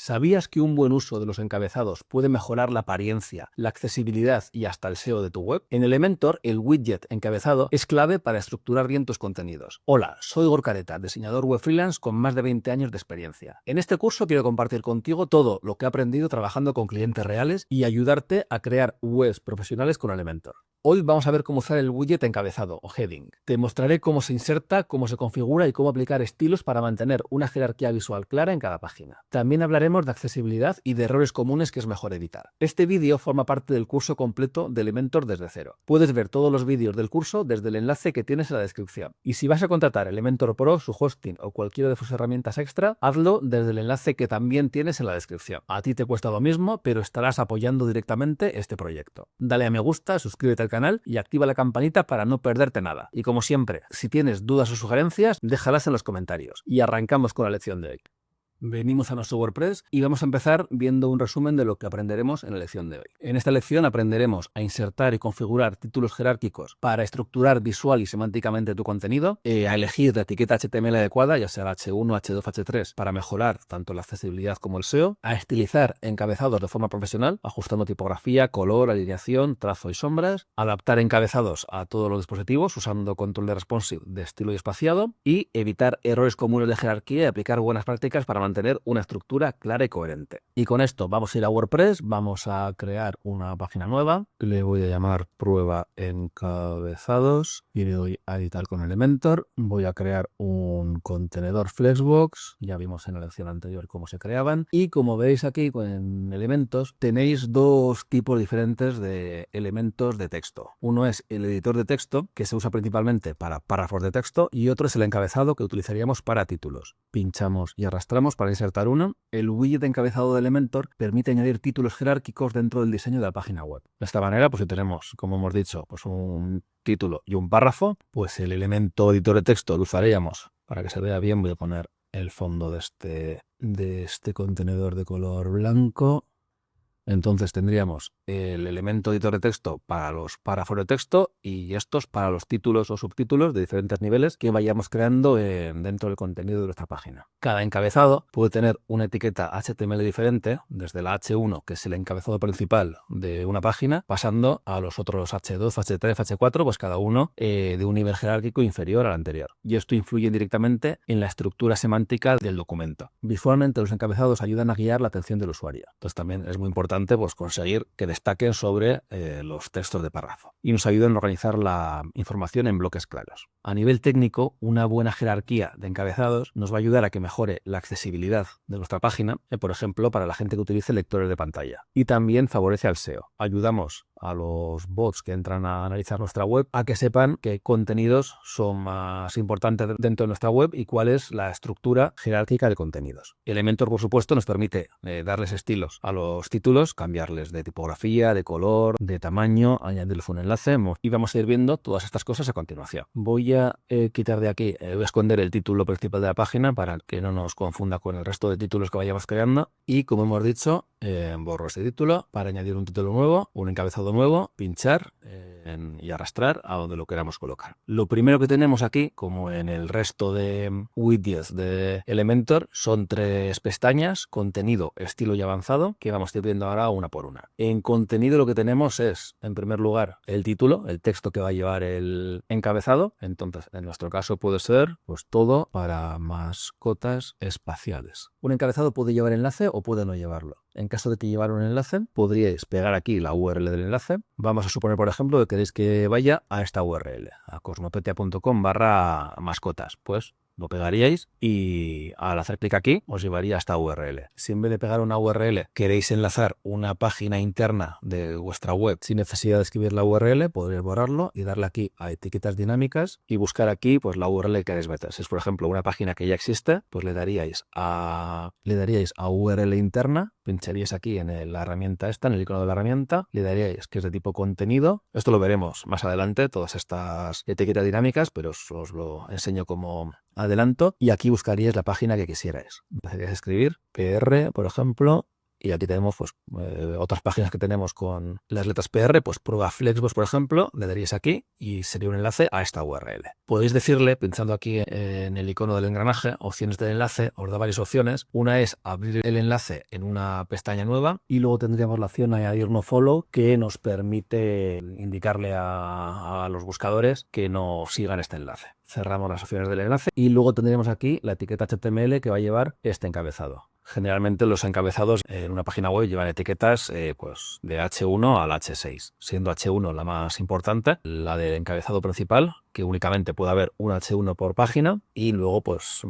¿Sabías que un buen uso de los encabezados puede mejorar la apariencia, la accesibilidad y hasta el SEO de tu web? En Elementor, el widget encabezado es clave para estructurar bien tus contenidos. Hola, soy Gorka Areta, diseñador web freelance con más de 20 años de experiencia. En este curso quiero compartir contigo todo lo que he aprendido trabajando con clientes reales y ayudarte a crear webs profesionales con Elementor. Hoy vamos a ver cómo usar el widget encabezado o heading. Te mostraré cómo se inserta, cómo se configura y cómo aplicar estilos para mantener una jerarquía visual clara en cada página. También hablaremos de accesibilidad y de errores comunes que es mejor evitar. Este vídeo forma parte del curso completo de Elementor desde cero. Puedes ver todos los vídeos del curso desde el enlace que tienes en la descripción. Y si vas a contratar Elementor Pro, su hosting o cualquiera de sus herramientas extra, hazlo desde el enlace que también tienes en la descripción. A ti te cuesta lo mismo, pero estarás apoyando directamente este proyecto. Dale a me gusta, suscríbete al canal y activa la campanita para no perderte nada. Y como siempre, si tienes dudas o sugerencias, déjalas en los comentarios. Y arrancamos con la lección de hoy. Venimos a nuestro WordPress y vamos a empezar viendo un resumen de lo que aprenderemos en la lección de hoy. En esta lección aprenderemos a insertar y configurar títulos jerárquicos para estructurar visual y semánticamente tu contenido, a elegir la etiqueta HTML adecuada, ya sea H1, H2, H3, para mejorar tanto la accesibilidad como el SEO, a estilizar encabezados de forma profesional, ajustando tipografía, color, alineación, trazo y sombras, adaptar encabezados a todos los dispositivos usando control de responsive de estilo y espaciado y evitar errores comunes de jerarquía y aplicar buenas prácticas para mantener una estructura clara y coherente. Y con esto vamos a ir a WordPress, vamos a crear una página nueva, le voy a llamar prueba encabezados y le doy a editar con Elementor. Voy a crear un contenedor Flexbox, ya vimos en la lección anterior cómo se creaban, y como veis aquí en elementos tenéis dos tipos diferentes de elementos de texto. Uno es el editor de texto, que se usa principalmente para párrafos de texto, y otro es el encabezado, que utilizaríamos para títulos. Pinchamos y arrastramos para insertar uno. El widget encabezado de Elementor permite añadir títulos jerárquicos dentro del diseño de la página web. De esta manera, pues si tenemos, como hemos dicho, pues un título y un párrafo, pues el elemento editor de texto lo usaríamos para que se vea bien. Voy a poner el fondo de este contenedor de color blanco. Entonces tendríamos el elemento editor de texto para los párrafos de texto y estos para los títulos o subtítulos de diferentes niveles que vayamos creando dentro del contenido de nuestra página. Cada encabezado puede tener una etiqueta HTML diferente, desde la H1, que es el encabezado principal de una página, pasando a los otros H2, H3, H4, pues cada uno de un nivel jerárquico inferior al anterior. Y esto influye directamente en la estructura semántica del documento. Visualmente los encabezados ayudan a guiar la atención del usuario. Entonces también es muy importante pues conseguir que destaquen sobre los textos de párrafo y nos ayuden a organizar la información en bloques claros. A nivel técnico, una buena jerarquía de encabezados nos va a ayudar a que mejore la accesibilidad de nuestra página, por ejemplo, para la gente que utilice lectores de pantalla. Y también favorece al SEO. Ayudamos a los bots que entran a analizar nuestra web a que sepan qué contenidos son más importantes dentro de nuestra web y cuál es la estructura jerárquica de contenidos. Elementor, por supuesto, nos permite darles estilos a los títulos, cambiarles de tipografía, de color, de tamaño, añadirles un enlace y vamos a ir viendo todas estas cosas a continuación. Voy a quitar de aquí, voy a esconder el título principal de la página para que no nos confunda con el resto de títulos que vayamos creando y, como hemos dicho, borro este título para añadir un título nuevo, un encabezado nuevo, pinchar y arrastrar a donde lo queramos colocar. Lo primero que tenemos aquí, como en el resto de widgets de Elementor, son tres pestañas: contenido, estilo y avanzado, que vamos a ir viendo ahora una por una. En contenido lo que tenemos es, en primer lugar, el título, el texto que va a llevar el encabezado. Entonces, en nuestro caso puede ser pues todo para mascotas espaciales. Un encabezado puede llevar enlace o puede no llevarlo. En caso de que llevara un enlace, podríais pegar aquí la URL del enlace. Vamos a suponer, por ejemplo, que queréis que vaya a esta URL, a cosmopedia.com/mascotas. Pues lo pegaríais y al hacer clic aquí os llevaría a esta URL. Si en vez de pegar una URL queréis enlazar una página interna de vuestra web sin necesidad de escribir la URL, podréis borrarlo y darle aquí a etiquetas dinámicas y buscar aquí pues la URL que queréis meter. Si es, por ejemplo, una página que ya existe, pues le daríais a URL interna, pincharíais aquí en la herramienta esta, en el icono de la herramienta, le daríais que es de tipo contenido. Esto lo veremos más adelante, todas estas etiquetas dinámicas, pero os lo enseño como adelanto, y aquí buscaríais la página que quisierais. Empezaríais a escribir PR, por ejemplo, Y aquí tenemos pues, otras páginas que tenemos con las letras PR, pues prueba Flexbox, por ejemplo, le daríais aquí y sería un enlace a esta URL. Podéis decirle, pinchando aquí en el icono del engranaje, opciones del enlace, os da varias opciones. Una es abrir el enlace en una pestaña nueva y luego tendríamos la opción añadir no follow, que nos permite indicarle a los buscadores que no sigan este enlace. Cerramos las opciones del enlace y luego tendríamos aquí la etiqueta HTML que va a llevar este encabezado. Generalmente los encabezados en una página web llevan etiquetas pues de H1 al H6, siendo H1 la más importante, la del encabezado principal, que únicamente puede haber un H1 por página, y luego pues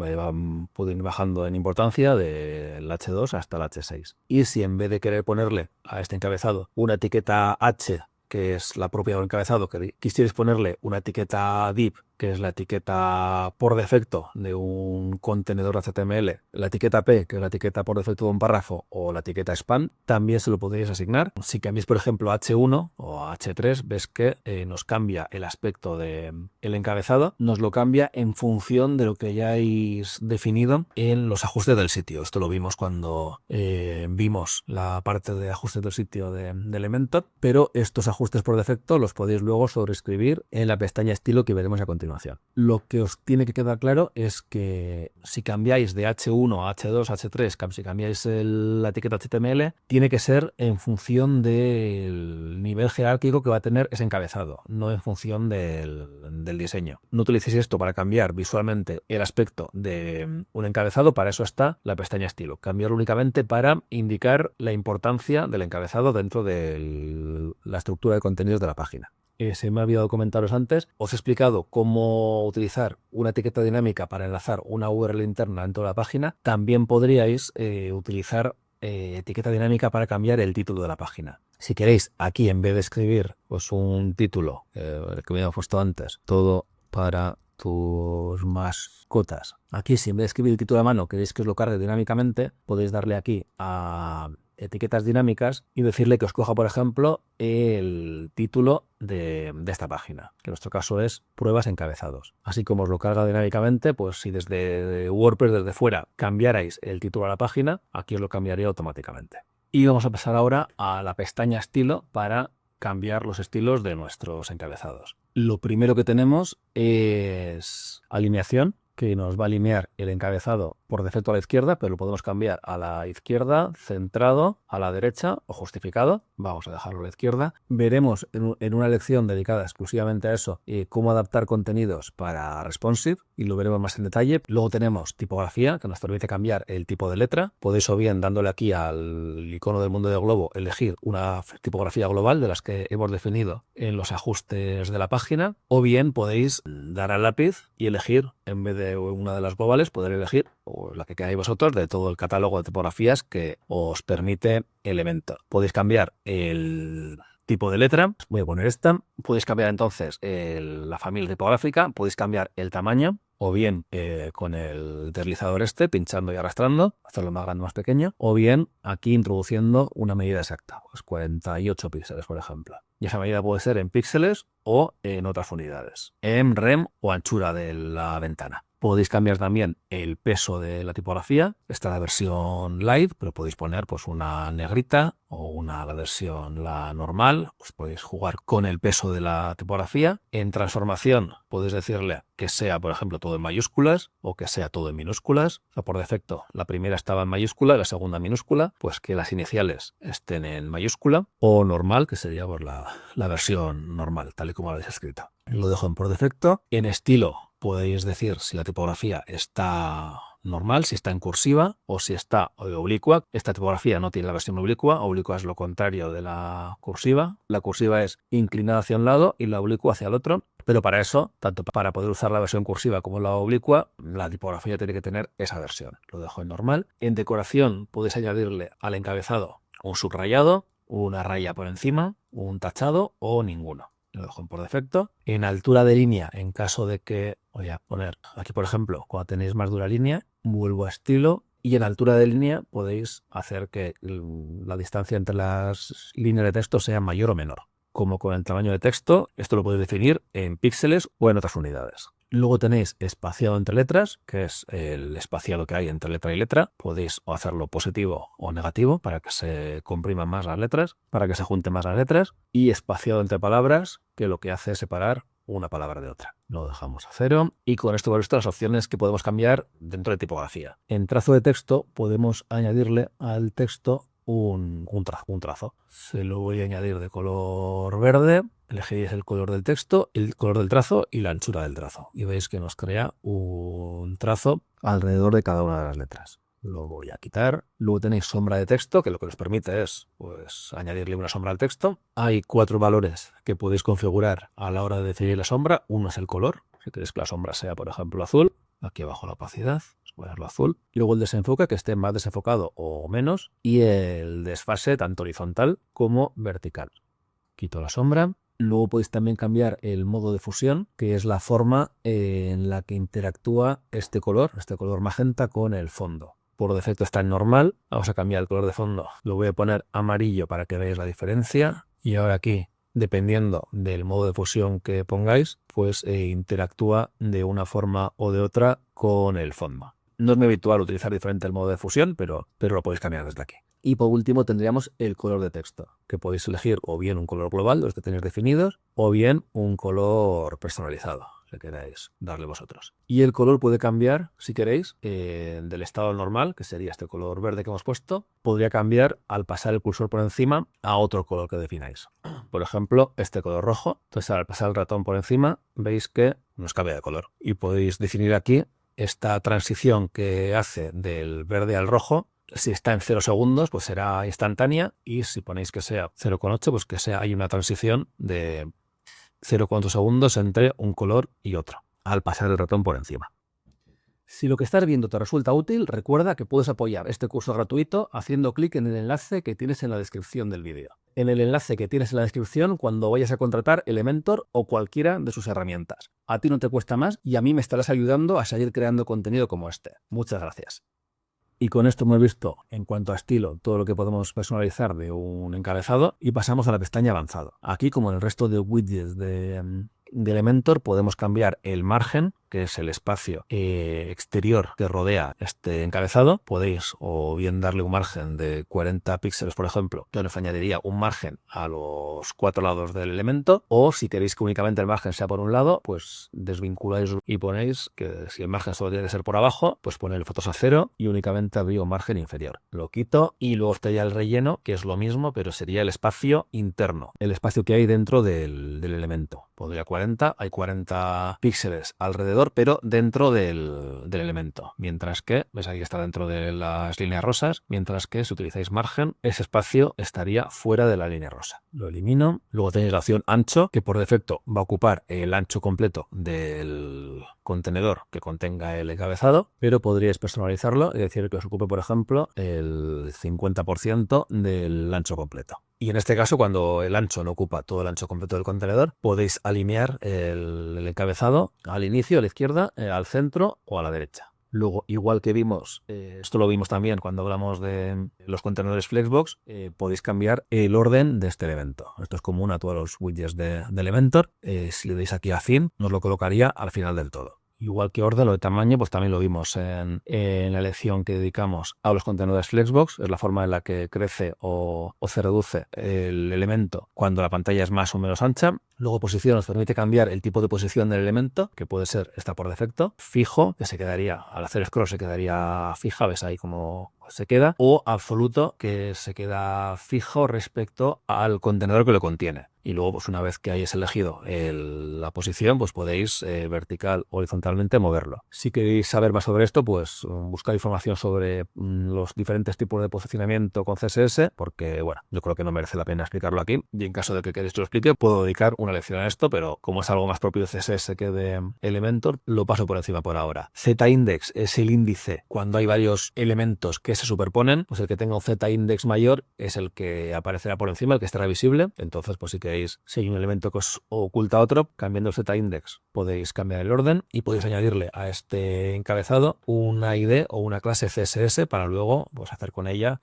pueden ir bajando en importancia del H2 hasta el H6. Y si en vez de querer ponerle a este encabezado una etiqueta H, que es la propia del encabezado, que quisierais ponerle una etiqueta div, que es la etiqueta por defecto de un contenedor HTML, la etiqueta P, que es la etiqueta por defecto de un párrafo, o la etiqueta span, también se lo podéis asignar. Si cambiáis, por ejemplo, a H1 o a H3, ves que nos cambia el aspecto del encabezado, nos lo cambia en función de lo que hayáis definido en los ajustes del sitio. Esto lo vimos cuando vimos la parte de ajustes del sitio de Elementor, pero estos ajustes por defecto los podéis luego sobreescribir en la pestaña estilo que veremos a continuación. Lo que os tiene que quedar claro es que si cambiáis de H1 a H2 a H3, si cambiáis la etiqueta HTML, tiene que ser en función del nivel jerárquico que va a tener ese encabezado, no en función del diseño. No utilicéis esto para cambiar visualmente el aspecto de un encabezado, para eso está la pestaña estilo. Cambiarlo únicamente para indicar la importancia del encabezado dentro de la estructura de contenidos de la página. Se me ha olvidado comentaros antes, os he explicado cómo utilizar una etiqueta dinámica para enlazar una URL interna dentro de la página. También podríais utilizar etiqueta dinámica para cambiar el título de la página. Si queréis, aquí en vez de escribir pues un título, el que habíamos puesto antes, todo para tus mascotas. Aquí, si en vez de escribir el título a mano queréis que os lo cargue dinámicamente, podéis darle aquí a etiquetas dinámicas y decirle que os coja, por ejemplo, el título de esta página, que en nuestro caso es pruebas encabezados. Así como os lo carga dinámicamente, pues si desde WordPress, desde fuera, cambiarais el título a la página, aquí os lo cambiaría automáticamente. Y vamos a pasar ahora a la pestaña estilo para cambiar los estilos de nuestros encabezados. Lo primero que tenemos es alineación, que nos va a alinear el encabezado por defecto a la izquierda, pero lo podemos cambiar a la izquierda, centrado, a la derecha o justificado. Vamos a dejarlo a la izquierda. Veremos en una lección dedicada exclusivamente a eso cómo adaptar contenidos para responsive, y lo veremos más en detalle. Luego tenemos tipografía, que nos permite cambiar el tipo de letra. Podéis, o bien dándole aquí al icono del mundo del globo, elegir una tipografía global de las que hemos definido en los ajustes de la página, o bien podéis dar al lápiz y elegir, en vez de una de las globales, poder elegir la que queráis vosotros de todo el catálogo de tipografías que os permite Elementor. Podéis cambiar el tipo de letra, voy a poner esta. Podéis cambiar entonces la familia tipográfica, podéis cambiar el tamaño, o bien con el deslizador pinchando y arrastrando, hacerlo más grande o más pequeño, o bien aquí introduciendo una medida exacta, pues 48 píxeles, por ejemplo. Y esa medida puede ser en píxeles o en otras unidades, en rem o anchura de la ventana. Podéis cambiar también el peso de la tipografía. Esta es la versión light, pero podéis poner pues una negrita o la versión la normal. Pues podéis jugar con el peso de la tipografía. En transformación podéis decirle que sea, por ejemplo, todo en mayúsculas o que sea todo en minúsculas. O sea, por defecto, la primera estaba en mayúscula, la segunda en minúscula, pues que las iniciales estén en mayúscula, o normal, que sería pues, la versión normal, tal y como la habéis escrito. Lo dejo en por defecto. En estilo podéis decir si la tipografía está normal, si está en cursiva o si está oblicua. Esta tipografía no tiene la versión oblicua. Oblicua es lo contrario de la cursiva. La cursiva es inclinada hacia un lado y la oblicua hacia el otro. Pero para eso, tanto para poder usar la versión cursiva como la oblicua, la tipografía tiene que tener esa versión. Lo dejo en normal. En decoración podéis añadirle al encabezado un subrayado, una raya por encima, un tachado o ninguno. Lo dejo en por defecto. En altura de línea, en caso de que, voy a poner aquí, por ejemplo, cuando tenéis más dura línea, vuelvo a estilo, y en altura de línea podéis hacer que la distancia entre las líneas de texto sea mayor o menor. Como con el tamaño de texto, esto lo podéis definir en píxeles o en otras unidades. Luego tenéis espaciado entre letras, que es el espaciado que hay entre letra y letra. Podéis o hacerlo positivo o negativo para que se compriman más las letras, para que se junten más las letras. Y espaciado entre palabras, que lo que hace es separar una palabra de otra. Lo dejamos a 0 y con esto hemos visto las opciones que podemos cambiar dentro de tipografía. En trazo de texto podemos añadirle al texto un trazo. Se lo voy a añadir de color verde. Elegiréis el color del texto, el color del trazo y la anchura del trazo. Y veis que nos crea un trazo alrededor de cada una de las letras. Lo voy a quitar. Luego tenéis sombra de texto, que lo que nos permite es pues, añadirle una sombra al texto. Hay 4 valores que podéis configurar a la hora de definir la sombra. Uno es el color. Si queréis que la sombra sea, por ejemplo, azul, aquí abajo la opacidad, voy a ponerlo azul. Y luego el desenfoque, que esté más desenfocado o menos. Y el desfase, tanto horizontal como vertical. Quito la sombra. Luego podéis también cambiar el modo de fusión, que es la forma en la que interactúa este color magenta con el fondo. Por defecto está en normal. Vamos a cambiar el color de fondo. Lo voy a poner amarillo para que veáis la diferencia. Y ahora aquí, dependiendo del modo de fusión que pongáis, pues interactúa de una forma o de otra con el fondo. No es muy habitual utilizar diferente el modo de fusión, pero lo podéis cambiar desde aquí. Y por último tendríamos el color de texto, que podéis elegir o bien un color global, los que tenéis definidos, o bien un color personalizado, si queréis darle vosotros. Y el color puede cambiar, si queréis, del estado normal, que sería este color verde que hemos puesto, podría cambiar al pasar el cursor por encima a otro color que defináis. Por ejemplo, este color rojo. Entonces, al pasar el ratón por encima, veis que nos cambia de color. Y podéis definir aquí esta transición que hace del verde al rojo. Si está en 0 segundos, pues será instantánea, y si ponéis que sea 0,8, pues que hay una transición de 0,8 segundos entre un color y otro, al pasar el ratón por encima. Si lo que estás viendo te resulta útil, recuerda que puedes apoyar este curso gratuito haciendo clic en el enlace que tienes en la descripción del vídeo. En el enlace que tienes en la descripción cuando vayas a contratar Elementor o cualquiera de sus herramientas. A ti no te cuesta más y a mí me estarás ayudando a seguir creando contenido como este. Muchas gracias. Y con esto hemos visto, en cuanto a estilo, todo lo que podemos personalizar de un encabezado, y pasamos a la pestaña avanzado. Aquí, como en el resto de widgets de Elementor, podemos cambiar el margen, que es el espacio exterior que rodea este encabezado. Podéis o bien darle un margen de 40 píxeles, por ejemplo, que nos añadiría un margen a los 4 lados del elemento, o si queréis que únicamente el margen sea por un lado, pues desvinculáis y ponéis que si el margen solo tiene que ser por abajo, pues poner fotos a 0 y únicamente habría un margen inferior. Lo quito y luego estaría el relleno, que es lo mismo, pero sería el espacio interno, el espacio que hay dentro del elemento. Podría 40, hay 40 píxeles alrededor, pero dentro del elemento. Mientras que, ves aquí está dentro de las líneas rosas, mientras que si utilizáis margen, ese espacio estaría fuera de la línea rosa. Lo elimino. Luego tenéis la opción ancho, que por defecto va a ocupar el ancho completo del contenedor que contenga el encabezado, pero podríais personalizarlo y decir que os ocupe, por ejemplo, el 50% del ancho completo. Y en este caso, cuando el ancho no ocupa todo el ancho completo del contenedor, podéis alinear el encabezado al inicio, a la izquierda, al centro o a la derecha. Luego, igual que vimos, esto lo vimos también cuando hablamos de los contenedores Flexbox, podéis cambiar el orden de este elemento. Esto es común a todos los widgets de Elementor. Si le dais aquí a fin, nos lo colocaría al final del todo. Igual que orden, lo de tamaño, pues también lo vimos en la elección que dedicamos a los contenedores Flexbox. Es la forma en la que crece o se reduce el elemento cuando la pantalla es más o menos ancha. Luego posición nos permite cambiar el tipo de posición del elemento, que puede ser esta por defecto, fijo, que se quedaría, al hacer scroll se quedaría fija, ves ahí cómo se queda, o absoluto, que se queda fijo respecto al contenedor que lo contiene. Y luego, pues una vez que hayáis elegido la posición, pues podéis vertical o horizontalmente moverlo. Si queréis saber más sobre esto, pues buscar información sobre los diferentes tipos de posicionamiento con CSS, porque bueno, yo creo que no merece la pena explicarlo aquí. Y en caso de que queréis que lo explique, puedo dedicar una lección a esto, pero como es algo más propio de CSS que de Elementor, lo paso por encima por ahora. Z-index es el índice cuando hay varios elementos que se se superponen, pues el que tenga un z-index mayor es el que aparecerá por encima, el que estará visible. Entonces, pues si queréis, si hay un elemento que os oculta otro, cambiando el z-index podéis cambiar el orden y podéis añadirle a este encabezado una ID o una clase CSS para luego pues hacer con ella,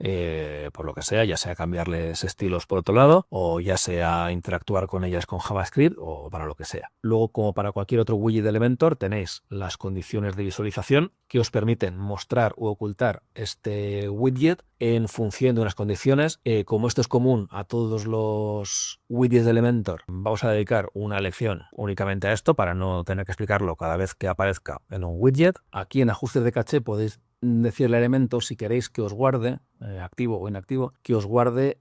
por lo que sea, ya sea cambiarles estilos por otro lado o ya sea interactuar con ellas con JavaScript o para lo que sea. Luego, como para cualquier otro widget de Elementor, tenéis las condiciones de visualización que os permiten mostrar u ocultar este widget en función de unas condiciones. Como esto es común a todos los widgets de Elementor, vamos a dedicar una lección únicamente a esto para no tener que explicarlo cada vez que aparezca en un widget. Aquí en ajustes de caché podéis decirle a Elementor si queréis que os guarde, activo o inactivo, que os guarde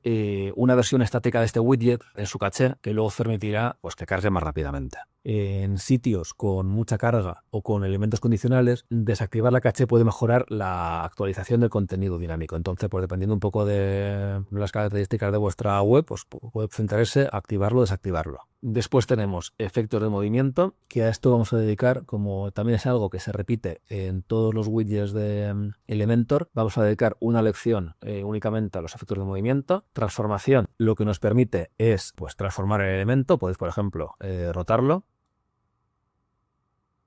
una versión estática de este widget en su caché que luego os permitirá pues, que cargue más rápidamente. En sitios con mucha carga o con elementos condicionales, desactivar la caché puede mejorar la actualización del contenido dinámico. Entonces, pues dependiendo un poco de las características de vuestra web, pues puede centrarse a activarlo o desactivarlo. Después tenemos efectos de movimiento, que a esto vamos a dedicar, como también es algo que se repite en todos los widgets de Elementor, vamos a dedicar una lección únicamente a los efectos de movimiento. Transformación, lo que nos permite es pues transformar el elemento. Podéis, por ejemplo, rotarlo.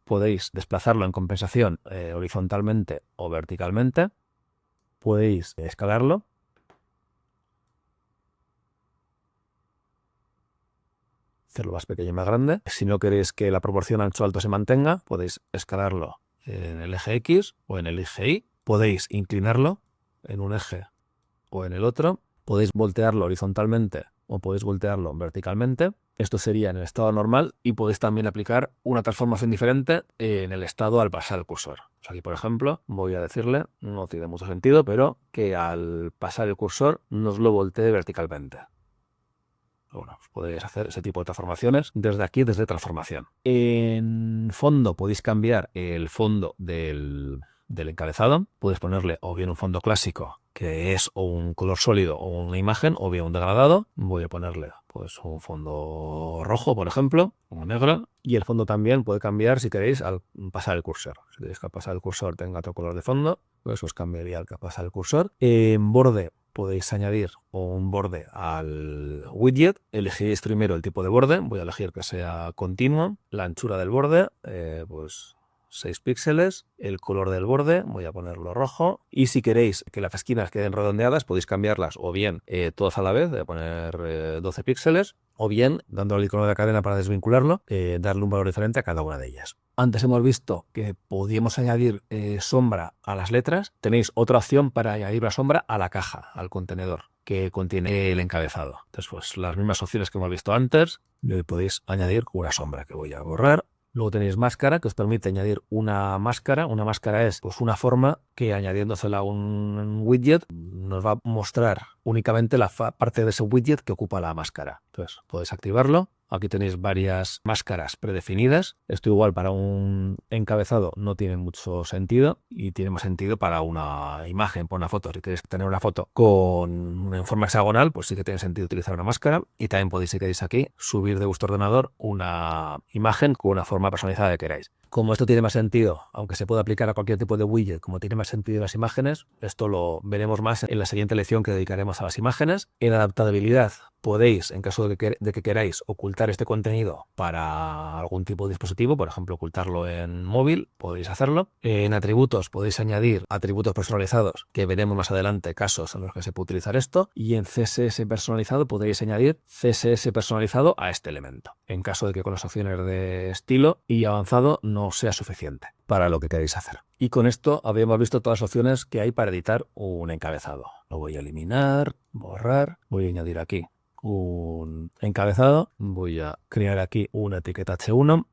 Podéis desplazarlo en compensación horizontalmente o verticalmente. Podéis escalarlo. Hacerlo más pequeño y más grande. Si no queréis que la proporción ancho-alto se mantenga, podéis escalarlo en el eje X o en el eje Y. Podéis inclinarlo en un eje o en el otro. Podéis voltearlo horizontalmente o podéis voltearlo verticalmente. Esto sería en el estado normal y podéis también aplicar una transformación diferente en el estado al pasar el cursor. O sea, aquí, por ejemplo, voy a decirle, no tiene mucho sentido, pero que al pasar el cursor nos lo voltee verticalmente. Bueno, pues podéis hacer ese tipo de transformaciones desde aquí, desde transformación. En fondo podéis cambiar el fondo del encabezado. Puedes ponerle o bien un fondo clásico, que es o un color sólido o una imagen, o bien un degradado. Voy a ponerle pues un fondo rojo, por ejemplo, o negro. Y el fondo también puede cambiar si queréis al pasar el cursor. Si queréis que al pasar el cursor tenga otro color de fondo, pues os cambiaría al pasar el cursor. En borde podéis añadir un borde al widget. Elegiréis primero el tipo de borde. Voy a elegir que sea continuo. La anchura del borde, pues 6 píxeles. El color del borde, voy a ponerlo rojo. Y si queréis que las esquinas queden redondeadas, podéis cambiarlas o bien todas a la vez, voy a poner 12 píxeles, o bien, dando al icono de la cadena para desvincularlo, darle un valor diferente a cada una de ellas. Antes hemos visto que podíamos añadir sombra a las letras. Tenéis otra opción para añadir la sombra a la caja, al contenedor que contiene el encabezado. Entonces, pues las mismas opciones que hemos visto antes, le podéis añadir una sombra que voy a borrar. Luego tenéis máscara, que os permite añadir una máscara. Una máscara es pues, una forma que añadiéndosela a un widget nos va a mostrar únicamente la parte de ese widget que ocupa la máscara. Entonces podéis activarlo. Aquí tenéis varias máscaras predefinidas. Esto igual para un encabezado no tiene mucho sentido y tiene más sentido para una imagen, para una foto. Si queréis tener una foto en forma hexagonal, pues sí que tiene sentido utilizar una máscara. Y también podéis, si queréis aquí, subir de vuestro ordenador una imagen con una forma personalizada que queráis. Como esto tiene más sentido, aunque se puede aplicar a cualquier tipo de widget, como tiene más sentido en las imágenes, esto lo veremos más en la siguiente lección que dedicaremos a las imágenes. En adaptabilidad podéis, en caso de que queráis ocultar este contenido para algún tipo de dispositivo, por ejemplo, ocultarlo en móvil, podéis hacerlo. En atributos podéis añadir atributos personalizados, que veremos más adelante casos en los que se puede utilizar esto. Y en CSS personalizado podéis añadir CSS personalizado a este elemento, en caso de que con las opciones de estilo y avanzado no sea suficiente para lo que queréis hacer. Y con esto habíamos visto todas las opciones que hay para editar un encabezado. Lo voy a eliminar, borrar, voy a añadir aquí un encabezado, voy a crear aquí una etiqueta H1.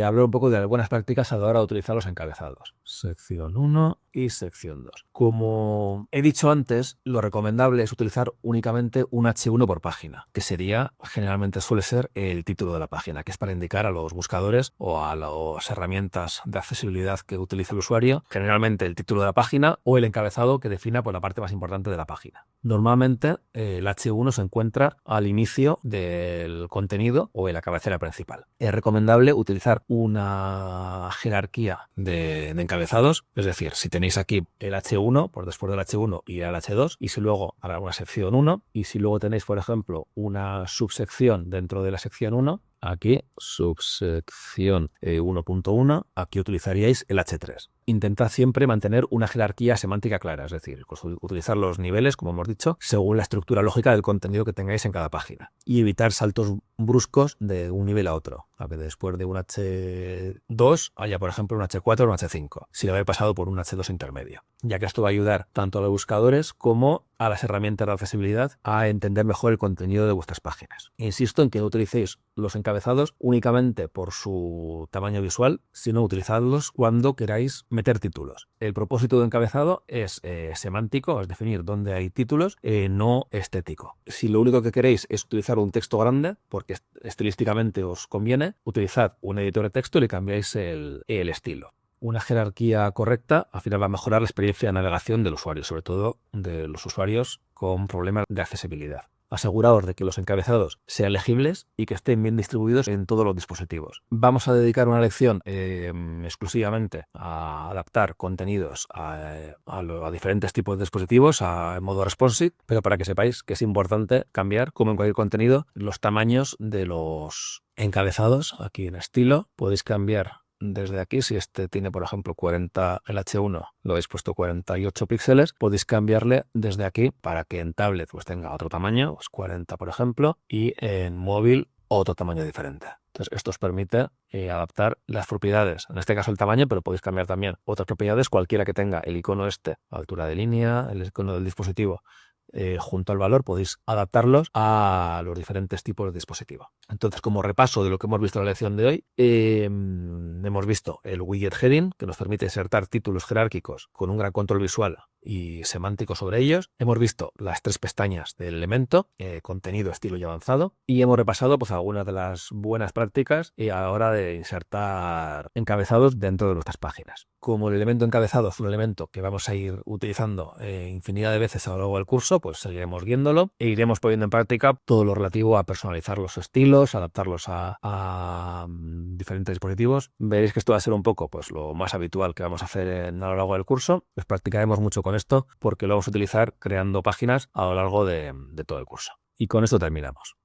Hablar un poco de las buenas prácticas a la hora de utilizar los encabezados. Sección 1 y sección 2. Como he dicho antes, lo recomendable es utilizar únicamente un H1 por página, que sería, generalmente suele ser el título de la página, que es para indicar a los buscadores o a las herramientas de accesibilidad que utilice el usuario, generalmente el título de la página o el encabezado que defina la parte más importante de la página. Normalmente el H1 se encuentra al inicio del contenido o en la cabecera principal. Es recomendable utilizar una jerarquía de encabezados, es decir, si tenéis aquí el H1, pues después del H1 irá el H2, y si luego habrá una sección 1, y si luego tenéis, por ejemplo, una subsección dentro de la sección 1, aquí subsección 1.1, aquí utilizaríais el H3. Intentad siempre mantener una jerarquía semántica clara, es decir, utilizar los niveles, como hemos dicho, según la estructura lógica del contenido que tengáis en cada página y evitar saltos bruscos de un nivel a otro, a que después de un H2 haya, por ejemplo, un H4 o un H5, si le habéis pasado por un H2 intermedio, ya que esto va a ayudar tanto a los buscadores como a las herramientas de accesibilidad a entender mejor el contenido de vuestras páginas. Insisto en que no utilicéis los encabezados únicamente por su tamaño visual, sino utilizadlos cuando queráis meter títulos. El propósito de encabezado es semántico, es definir dónde hay títulos, no estético. Si lo único que queréis es utilizar un texto grande, porque estilísticamente os conviene, utilizad un editor de texto y le cambiáis el estilo. Una jerarquía correcta al final va a mejorar la experiencia de navegación del usuario, sobre todo de los usuarios con problemas de accesibilidad. Aseguraos de que los encabezados sean legibles y que estén bien distribuidos en todos los dispositivos. Vamos a dedicar una lección exclusivamente a adaptar contenidos a diferentes tipos de dispositivos en modo responsive, pero para que sepáis que es importante cambiar, como en cualquier contenido, los tamaños de los encabezados. Aquí en estilo podéis cambiar desde aquí. Si este tiene, por ejemplo, 40, el H1 lo habéis puesto 48 píxeles, podéis cambiarle desde aquí para que en tablet pues tenga otro tamaño, pues 40 por ejemplo, y en móvil otro tamaño diferente. Entonces esto os permite adaptar las propiedades, en este caso el tamaño, pero podéis cambiar también otras propiedades, cualquiera que tenga el icono altura de línea, el icono del dispositivo junto al valor, podéis adaptarlos a los diferentes tipos de dispositivo. Entonces, como repaso de lo que hemos visto en la lección de hoy, hemos visto el widget heading, que nos permite insertar títulos jerárquicos con un gran control visual y semántico sobre ellos. Hemos visto las 3 pestañas del elemento, contenido, estilo y avanzado, y hemos repasado pues algunas de las buenas prácticas a la hora de insertar encabezados dentro de nuestras páginas. Como el elemento encabezado es un elemento que vamos a ir utilizando infinidad de veces a lo largo del curso, pues seguiremos viéndolo e iremos poniendo en práctica todo lo relativo a personalizar los estilos, adaptarlos a diferentes dispositivos. Veréis que esto va a ser un poco pues lo más habitual que vamos a hacer a lo largo del curso. Pues practicaremos mucho con esto porque lo vamos a utilizar creando páginas a lo largo de todo el curso. Y con esto terminamos.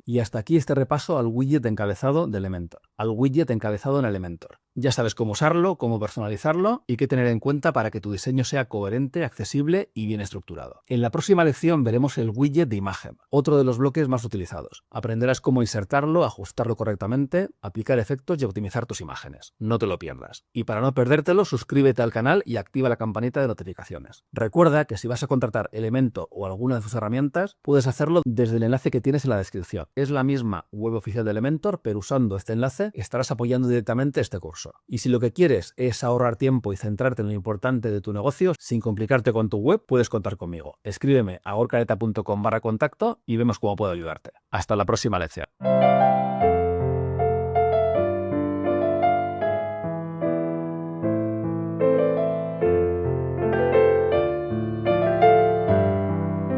Y hasta aquí este repaso al widget encabezado de Elementor, al widget encabezado en Elementor. Ya sabes cómo usarlo, cómo personalizarlo y qué tener en cuenta para que tu diseño sea coherente, accesible y bien estructurado. En la próxima lección veremos el widget de imagen, otro de los bloques más utilizados. Aprenderás cómo insertarlo, ajustarlo correctamente, aplicar efectos y optimizar tus imágenes. No te lo pierdas. Y para no perdértelo, suscríbete al canal y activa la campanita de notificaciones. Recuerda que si vas a contratar Elementor o alguna de sus herramientas, puedes hacerlo desde el enlace que tienes en la descripción. Es la misma web oficial de Elementor, pero usando este enlace estarás apoyando directamente este curso. Y si lo que quieres es ahorrar tiempo y centrarte en lo importante de tu negocio sin complicarte con tu web, puedes contar conmigo. Escríbeme a gorkareta.com/contacto y vemos cómo puedo ayudarte. Hasta la próxima lección.